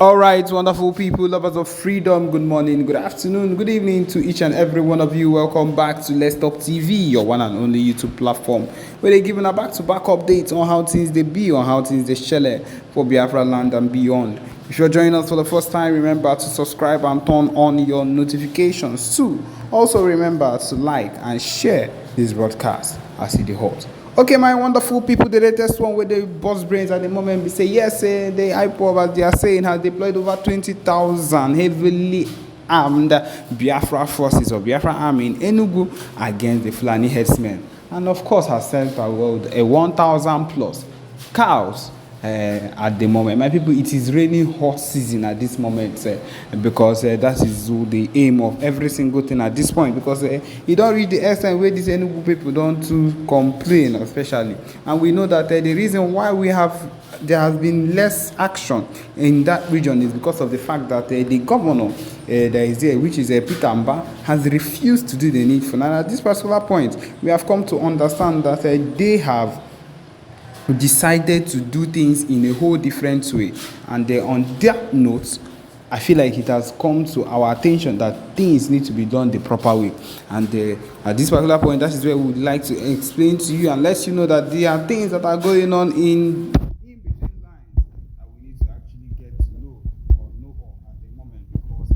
All right, wonderful people, lovers of freedom, good morning, good afternoon, good evening to each and every one of you. Welcome back to Letop TV, your one and only YouTube platform, where they're giving a back-to-back updates on how things they be, on how things they shell for Biafra land and beyond. If you're joining us for the first time, remember to subscribe and turn on your notifications too. Also remember to like and share this broadcast as it is hot. Okay, my wonderful people, the latest one with the boss brains at the moment, we say yes, the IPOB, as they are saying, has deployed over 20,000 heavily armed Biafra forces or Biafra army in Enugu against the Fulañi Herdsmen, and of course has sent about 1,000 plus cows at the moment. My people, it is raining hot season at this moment because that is the aim of every single thing at this point, because you don't read the extent where these Enugu people don't to complain especially, and we know that the reason why there has been less action in that region is because of the fact that the governor that is there, which is Peter Mba, has refused to do the needful. And at this particular point, we have come to understand that they have decided to do things in a whole different way, and on that note, I feel like it has come to our attention that things need to be done the proper way. And at this particular point, that is where we would like to explain to you and let you know that there are things that are going on in between lines that we need to actually get to know of at the moment, because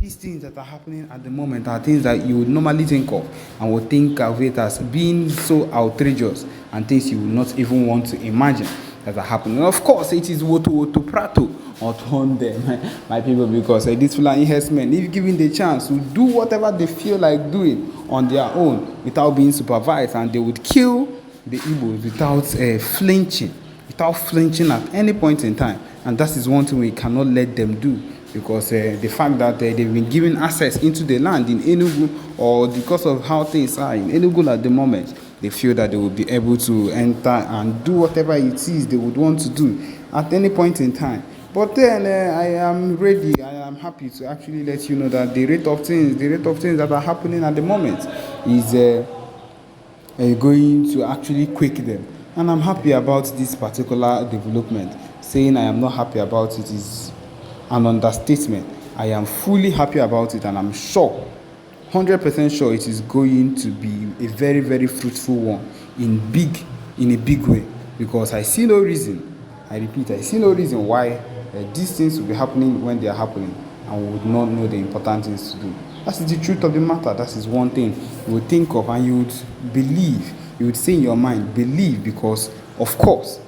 these things that are happening at the moment are things that you would normally think of and would think of it as being so outrageous, and things you would not even want to imagine that are happening. And of course, it is woto prato on them, my people, because these Fulañi herdsmen, if given the chance, will do whatever they feel like doing on their own without being supervised, and they would kill the Igbos without flinching at any point in time. And that is one thing we cannot let them do, because the fact that they've been given access into the land in Enugu, or because of how things are in Enugu at the moment, they feel that they will be able to enter and do whatever it is they would want to do at any point in time. But then I am ready, I am happy to actually let you know that the rate of things that are happening at the moment is going to actually quake them. And I'm happy about this particular development. Saying I am not happy about it is an understatement. I am fully happy about it, and I'm sure, 100% sure, it is going to be a very, very fruitful one in a big way, because I see no reason, I repeat, I see no reason why these things will be happening when they are happening, and we would not know the important things to do. That is the truth of the matter. That is one thing you would think of, and you would believe, you would say in your mind, believe, because of course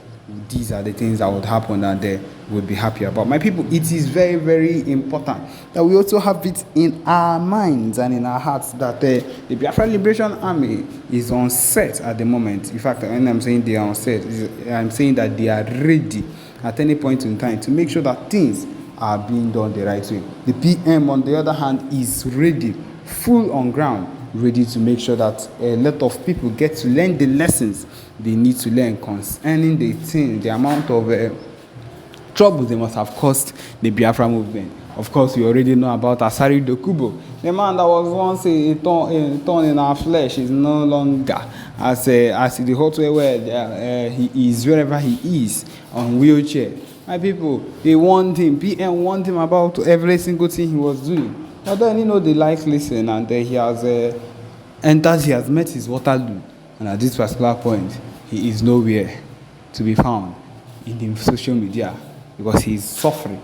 these are the things that would happen and they would be happy about. My people, it is very, very important that we also have it in our minds and in our hearts that the Biafra Liberation Army is on set at the moment. In fact, when I'm saying they are on set, I'm saying that they are ready at any point in time to make sure that things are being done the right way. The PM, on the other hand, is ready, full on ground, ready to make sure that a lot of people get to learn the lessons they need to learn concerning the amount of trouble they must have caused the Biafra movement. Of course, we already know about Asari Dokubo, the man that was once a thorn in our flesh is no longer, as the hot way where he is, wherever he is, on wheelchair. My people, they want him, PM want him about every single thing he was doing. But then, they like listen, and he has he has met his Waterloo, and at this particular point, he is nowhere to be found in the social media, because he is suffering,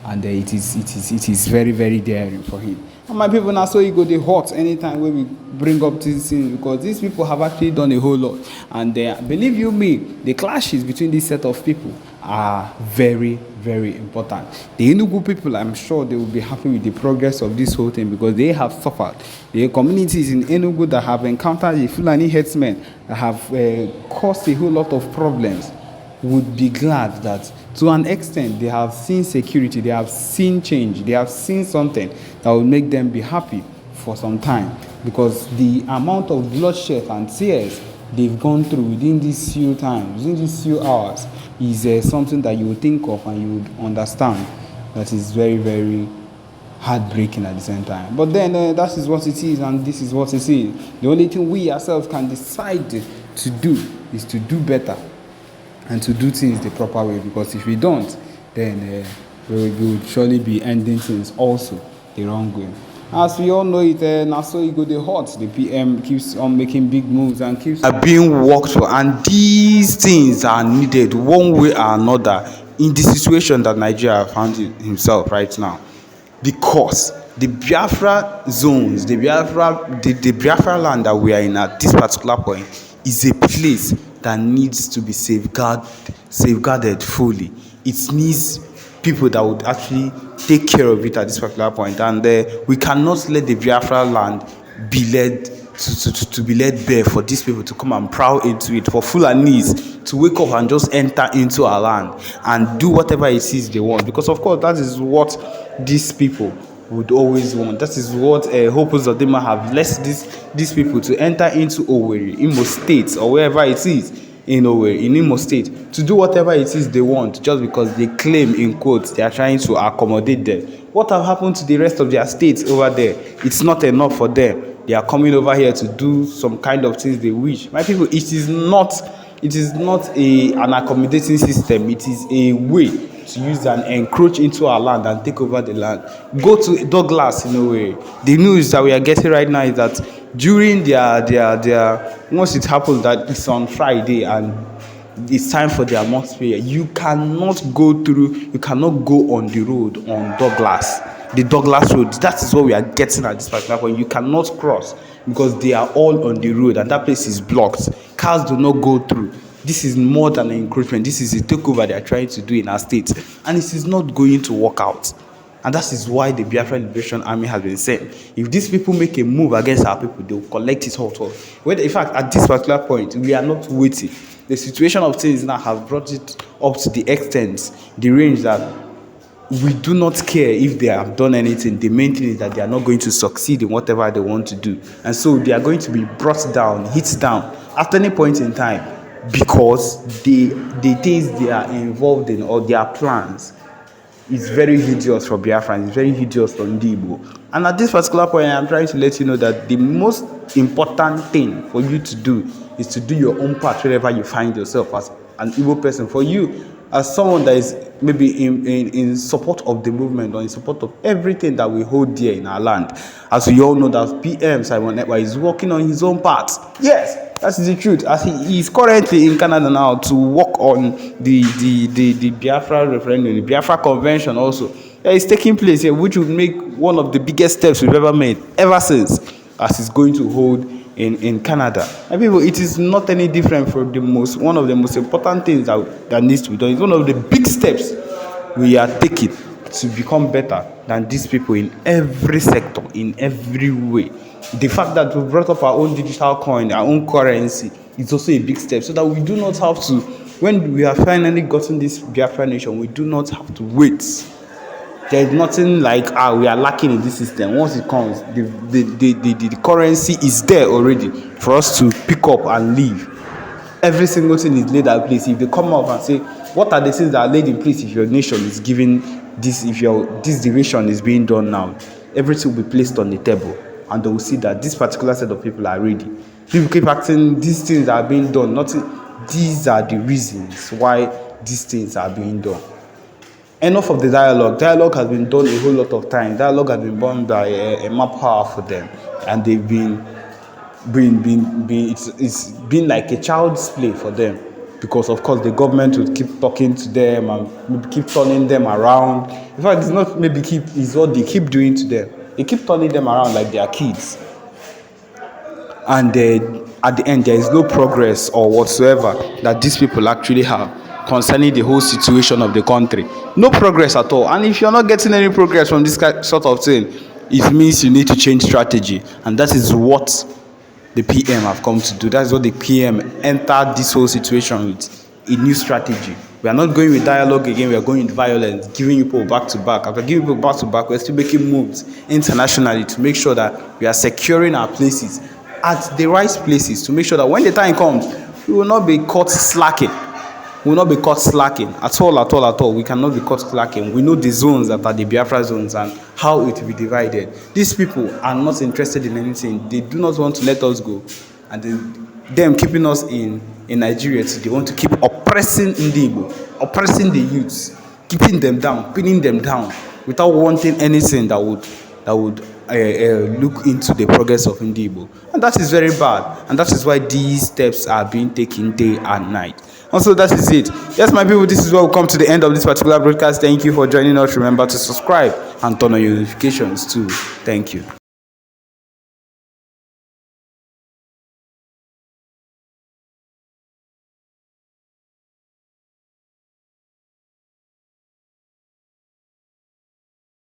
and it is very, very daring for him. And my people, now so you go the hot anytime when we bring up these things, because these people have actually done a whole lot, and believe you me, the clashes between this set of people are very, very important. The Enugu people, I'm sure they will be happy with the progress of this whole thing, because they have suffered. The communities in Enugu that have encountered the Fulañi herdsmen that have caused a whole lot of problems would be glad that to an extent they have seen security, they have seen change, they have seen something that will make them be happy for some time, because the amount of bloodshed and tears they've gone through within these few times, within these few hours, is something that you would think of and you would understand that is very, very heartbreaking at the same time. But then that is what it is, and this is what it is. The only thing we ourselves can decide to do is to do better and to do things the proper way, because if we don't, then we will surely be ending things also the wrong way. As we all know it, now so it go the hot. The PM keeps on making big moves and keeps being worked for, and these things are needed one way or another in the situation that Nigeria found himself right now, because the Biafra zones, the Biafra land that we are in at this particular point is a place that needs to be safeguarded fully. It needs people that would actually take care of it at this particular point, and we cannot let the Biafra land be led to be led bare for these people to come and prowl into it, for Fulanis to wake up and just enter into our land and do whatever it is they want, because of course that is what these people would always want. That is what hopes of them have led these people to enter into Owerri, Imo State, or wherever it is in Owerri, in Imo State, to do whatever it is they want, just because they claim, in quotes, they are trying to accommodate them. What have happened to the rest of their states over there? It's not enough for them. They are coming over here to do some kind of things they wish. My people, it is not an accommodating system. It is a way to use and encroach into our land and take over the land. Go to Douglas in a way. The news that we are getting right now is that during their once it happens that it's on Friday and it's time for their mosque prayer, you cannot go on the road on Douglas. The Douglas road, that is what we are getting at this particular point. You cannot cross because they are all on the road and that place is blocked. Cars do not go through. This is more than an encroachment. This is a takeover they are trying to do in our state, and it is not going to work out. And that is why the Biafra Liberation Army has been sent. If these people make a move against our people, they will collect it all. In fact, at this particular point, we are not waiting. The situation of things now has brought it up to the extent, the range that we do not care if they have done anything. The main thing is that they are not going to succeed in whatever they want to do. And so they are going to be brought down, hit down at any point in time, because the things they are involved in or their plans is very hideous for Biafra, it's very hideous for Igbo. And at this particular point, I'm trying to let you know that the most important thing for you to do is to do your own part wherever you find yourself as an Igbo person. For you, as someone that is maybe in support of the movement or in support of everything that we hold dear in our land, as we all know that PM Simon Ekpa is working on his own part. Yes, that is the truth. As he is currently in Canada now to work on the Biafra referendum, the Biafra convention also. It's taking place here, which would make one of the biggest steps we've ever made, ever since, as it's going to hold in Canada. And people, it is not any different from one of the most important things that needs to be done. It's one of the big steps we are taking to become better than these people in every sector, in every way. The fact that we brought up our own digital coin, our own currency, is also a big step, so that we do not have to, when we have finally gotten this Biafra nation, we do not have to wait. There is nothing like we are lacking in this system. Once it comes, the currency is there already for us to pick up and leave. Every single thing is laid at place. If they come up and say, what are the things that are laid in place if your nation is giving this, if this division is being done now, everything will be placed on the table, and they will see that this particular set of people are ready. People keep acting, these things are being done. These are the reasons why these things are being done. Enough of the dialogue. Dialogue has been done a whole lot of times. Dialogue has been done by a map power for them, and they've been it's been like a child's play for them, because of course the government would keep talking to them and keep turning them around. In fact, it's not maybe it's what they keep doing to them. They keep turning them around like they are kids, and at the end there is no progress or whatsoever that these people actually have concerning the whole situation of the country. No progress at all. And if you're not getting any progress from this sort of thing, it means you need to change strategy. And that is what the PM have come to do. That's what the PM entered this whole situation with, a new strategy. We are not going with dialogue again, we are going with violence, giving people back to back. After giving people back to back, we're still making moves internationally to make sure that we are securing our places at the right places, to make sure that when the time comes, we will not be caught slacking. We will not be caught slacking at all. We cannot be caught slacking. We know the zones that are the Biafra zones and how it will be divided. These people are not interested in anything. They do not want to let us go. And them keeping us in Nigeria, they want to keep oppressing Igbo, oppressing the youths. keeping them down, pinning them down, without wanting anything that would look into the progress of Igbo. And that is very bad. And that is why these steps are being taken day and night. Also, that is it. Yes, my people, this is where we come to the end of this particular broadcast. Thank you for joining us. Remember to subscribe and turn on your notifications too. Thank you.